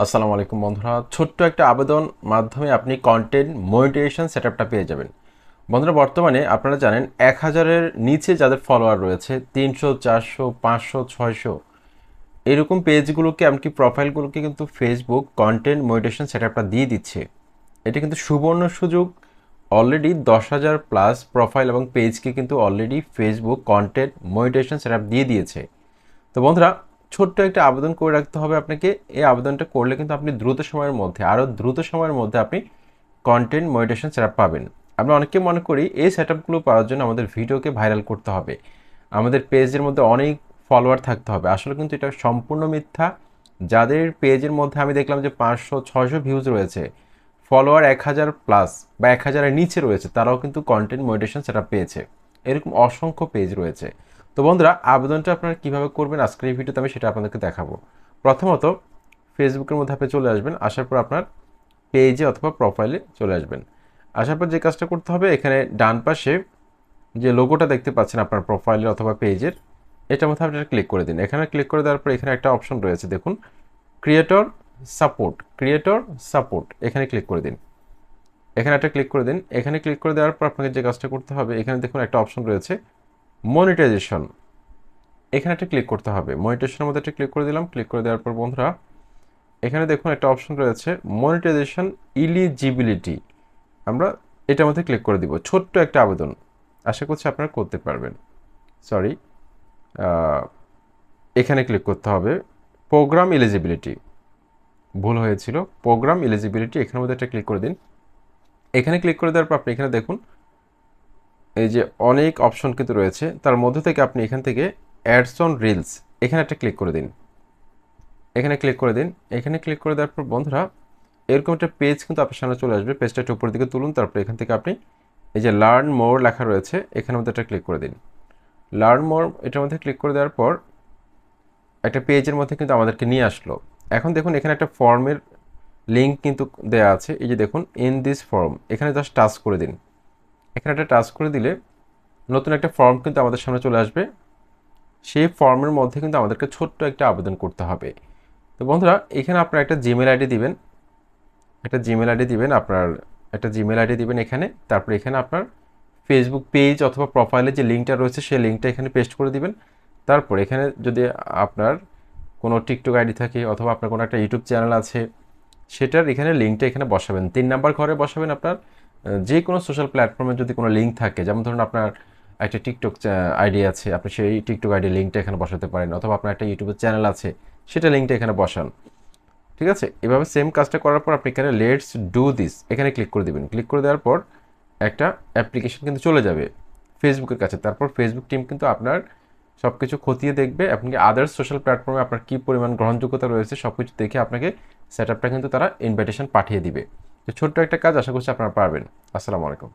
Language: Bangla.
আসসালামু আলাইকুম বন্ধুরা, ছোট্ট একটা আবেদন মাধ্যমে আপনি কন্টেন্ট মনিটাইজেশন সেটআপটা পেয়ে যাবেন। বন্ধুরা, বর্তমানে আপনারা জানেন 1000-এর নিচে যাদের ফলোয়ার রয়েছে 300, 400, 500, 600 এরকম পেজগুলোকে এমনকি প্রোফাইলগুলোকে কিন্তু ফেসবুক কন্টেন্ট মনিটাইজেশন সেটআপটা দিয়ে দিচ্ছে। এটা কিন্তু সুবর্ণ সুযোগ। অলরেডি 10,000 প্লাস প্রোফাইল এবং পেজকে কিন্তু already Facebook content monetisation setup দিয়ে দিয়েছে। তো বন্ধুরা, ছোট্ট একটা আবেদন করে রাখতে হবে আপনাকে। এই আবেদনটা করলে কিন্তু আপনি দ্রুত সময়ের মধ্যে দ্রুত সময়ের মধ্যে আপনি কন্টেন্ট মনিটাইজেশন সেটআপ পাবেন। আমরা অনেকে মনে করি এই সেটআপগুলো পাওয়ার জন্য আমাদের ভিডিওকে ভাইরাল করতে হবে, আমাদের পেজের মধ্যে অনেক ফলোয়ার থাকতে হবে। আসলে কিন্তু এটা সম্পূর্ণ মিথ্যা। যাদের পেজের মধ্যে আমি দেখলাম যে 500-600 ভিউজ রয়েছে, ফলোয়ার 1000 প্লাস বা 1000-এর নিচে রয়েছে, তারাও কিন্তু কন্টেন্ট মনিটাইজেশন সেটআপ পেয়েছে। এরকম অসংখ্য পেজ রয়েছে। তো বন্ধুরা, আবেদনটা আপনারা কীভাবে করবেন আজকের এই ভিডিওতে আমি সেটা আপনাদেরকে দেখাবো। প্রথমত ফেসবুকের মধ্যে আপনি চলে আসবেন। আসার পর আপনার পেজে অথবা প্রোফাইলে চলে আসবেন। আসার পর যে কাজটা করতে হবে, এখানে ডান পাশে যে লোগোটা দেখতে পাচ্ছেন আপনার প্রোফাইলের অথবা পেজের, এটার মধ্যে আপনারা ক্লিক করে দিন। এখানে ক্লিক করে দেওয়ার পর এখানে একটা অপশন রয়েছে, দেখুন, ক্রিয়েটর সাপোর্ট, এখানে ক্লিক করে দিন। এখানে একটা ক্লিক করে দিন। এখানে ক্লিক করে দেওয়ার পর আপনাকে যে কাজটা করতে হবে, এখানে দেখুন একটা অপশন রয়েছে মনিটাইজেশন, এখানে একটা ক্লিক করতে হবে। মনিটাইজেশনের মধ্যে একটা ক্লিক করে দিলাম। ক্লিক করে দেওয়ার পর বন্ধুরা, এখানে দেখুন একটা অপশন রয়েছে মনিটাইজেশন ইলিজিবিলিটি, আমরা এটার মধ্যে ক্লিক করে দিব। ছোট্ট একটা আবেদন, আশা করছি আপনারা করতে পারবেন। সরি, এখানে ক্লিক করতে হবে প্রোগ্রাম এলিজিবিলিটি, ভুল হয়েছিল, প্রোগ্রাম এলিজিবিলিটি, এখানের মধ্যে একটা ক্লিক করে দিন। এখানে ক্লিক করে দেওয়ার পর আপনি এখানে দেখুন এই যে অনেক অপশন কিন্তু রয়েছে, তার মধ্যে থেকে আপনি এখান থেকে অ্যাডস অন রিলস, এখানে একটা ক্লিক করে দিন। এখানে ক্লিক করে দিন। এখানে ক্লিক করে দেওয়ার পর বন্ধুরা, এরকম একটা পেজ কিন্তু আপনার সামনে চলে আসবে। পেজটা একটু উপরের দিকে তুলুন, তারপর এখান থেকে আপনি এই যে লার্ন মোর লেখা রয়েছে, এখানের মধ্যে একটা ক্লিক করে দিন। লার্ন মোর এটার মধ্যে ক্লিক করে দেওয়ার পর একটা পেজের মধ্যে কিন্তু আমাদেরকে নিয়ে আসলো। এখন দেখুন এখানে একটা ফর্মের লিঙ্ক কিন্তু দেওয়া আছে, এই যে দেখুন ইন দিস ফর্ম, এখানে জাস্ট টাচ করে দিন। এখানে একটা টাচ করে দিলে নতুন একটা ফর্ম কিন্তু আমাদের সামনে চলে আসবে। সেই ফর্মের মধ্যে কিন্তু আমাদেরকে ছোট্ট একটা আবেদন করতে হবে। তো বন্ধুরা, এখানে আপনার একটা জিমেল আইডি দিবেন, আপনার একটা জিমেল আইডি দিবেন এখানে। তারপর এখানে আপনার ফেসবুক পেজ অথবা প্রোফাইলে যে লিঙ্কটা রয়েছে সেই লিঙ্কটা এখানে পেস্ট করে দিবেন। তারপর এখানে যদি আপনার কোনো টিকটক আইডি থাকে অথবা আপনার কোনো একটা ইউটিউব চ্যানেল আছে, সেটার এখানে লিঙ্কটা এখানে বসাবেন। 3 নাম্বার ঘরে বসাবেন। আপনার যে কোনো সোশ্যাল প্ল্যাটফর্মে যদি কোনো লিঙ্ক থাকে, যেমন ধরুন আপনার একটা টিকটক আইডি আছে, আপনি সেই টিকটক আইডি লিঙ্কটা এখানে বসাতে পারেন, অথবা আপনার একটা ইউটিউবের চ্যানেল আছে, সেটা লিঙ্কটা এখানে বসান। ঠিক আছে? এভাবে সেম কাজটা করার পর আপনি এখানে লেটস ডু দিস, এখানে ক্লিক করে দেবেন। ক্লিক করে দেওয়ার পর একটা অ্যাপ্লিকেশন কিন্তু চলে যাবে ফেসবুকের কাছে। তারপর ফেসবুক টিম কিন্তু আপনার সব কিছু খতিয়ে দেখবে, এমনকি আদার্স সোশ্যাল প্ল্যাটফর্মে আপনার কী পরিমাণ গ্রহণযোগ্যতা রয়েছে সব কিছু দেখে আপনাকে সেটআপটা কিন্তু তারা ইনভাইটেশন পাঠিয়ে দিবে। তো ছোট্ট একটা কাজ, আশা করছি আপনারা পারবেন। আসসালামু আলাইকুম।